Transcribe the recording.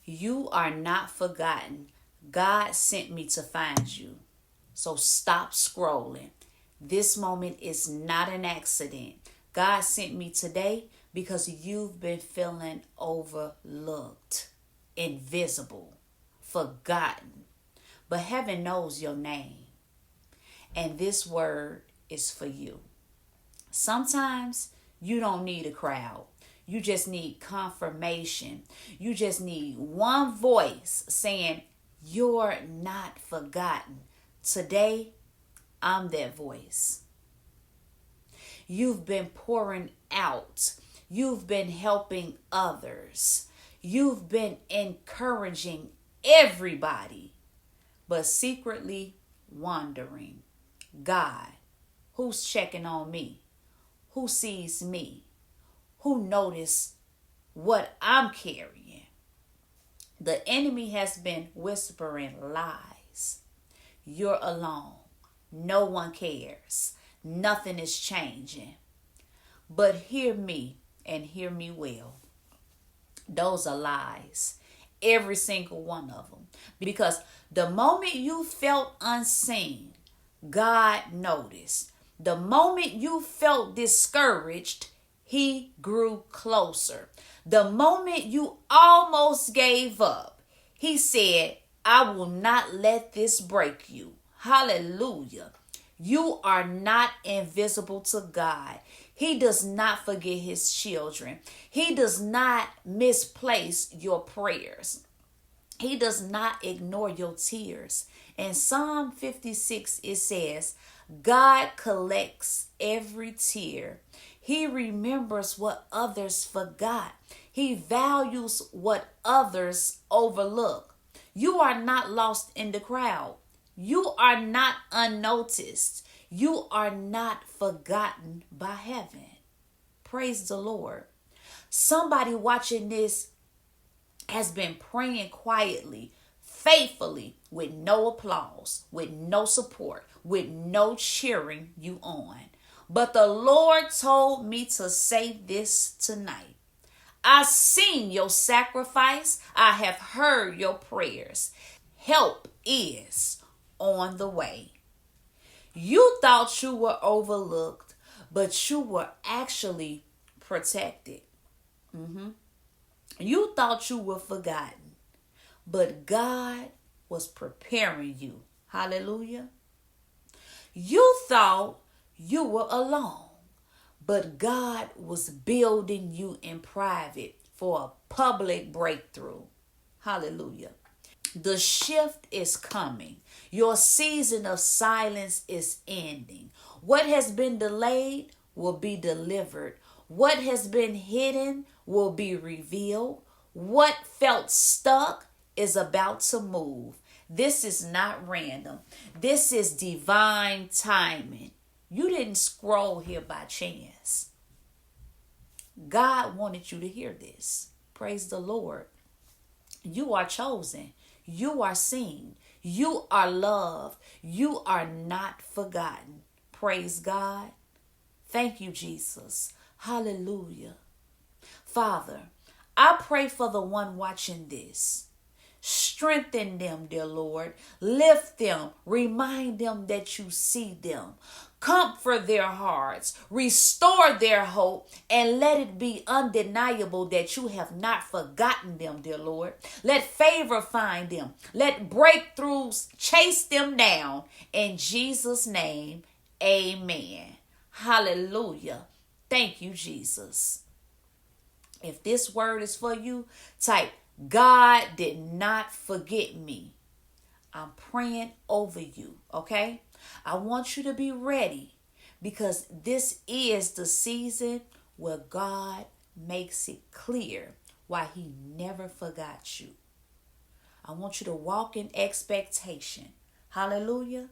You are not forgotten. God sent me to find you. So stop scrolling. This moment is not an accident. God sent me today because you've been feeling overlooked, invisible, forgotten. But heaven knows your name. And this word is for you. Sometimes you don't need a crowd. You just need confirmation. You just need one voice saying, "You're not forgotten." Today, I'm that voice. You've been pouring out. You've been helping others. You've been encouraging everybody, but secretly wondering, God, who's checking on me? Who sees me? Who noticed what I'm carrying? The enemy has been whispering lies. You're alone. No one cares. Nothing is changing. But hear me and hear me well. Those are lies. Every single one of them. Because the moment you felt unseen, God noticed. The moment you felt discouraged, He grew closer. The moment you almost gave up, He said, "I will not let this break you." Hallelujah. You are not invisible to God. He does not forget His children. He does not misplace your prayers. He does not ignore your tears. In Psalm 56, it says, God collects every tear. He remembers what others forgot. He values what others overlook. You are not lost in the crowd. You are not unnoticed. You are not forgotten by heaven. Praise the Lord. Somebody watching this has been praying quietly, faithfully, with no applause, with no support, with no cheering you on. But the Lord told me to say this tonight. I've seen your sacrifice. I have heard your prayers. Help is on the way. You thought you were overlooked, but you were actually protected. You thought you were forgotten, but God was preparing you. Hallelujah. You thought you were alone, but God was building you in private for a public breakthrough. Hallelujah. The shift is coming. Your season of silence is ending. What has been delayed will be delivered. What has been hidden will be revealed. What felt stuck is about to move. This is not random. This is divine timing. You didn't scroll here by chance. God wanted you to hear this. Praise the Lord. You are chosen. You are seen. You are loved. You are not forgotten. Praise God. Thank you, Jesus. Hallelujah. Father, I pray for the one watching this. Strengthen them, dear Lord. Lift them. Remind them that you see them. Comfort their hearts. Restore their hope. And let it be undeniable that you have not forgotten them, dear Lord. Let favor find them. Let breakthroughs chase them down. In Jesus' name, amen. Hallelujah. Thank you, Jesus. If this word is for you, type, God did not forget me. I'm praying over you, okay? I want you to be ready because this is the season where God makes it clear why He never forgot you. I want you to walk in expectation. Hallelujah.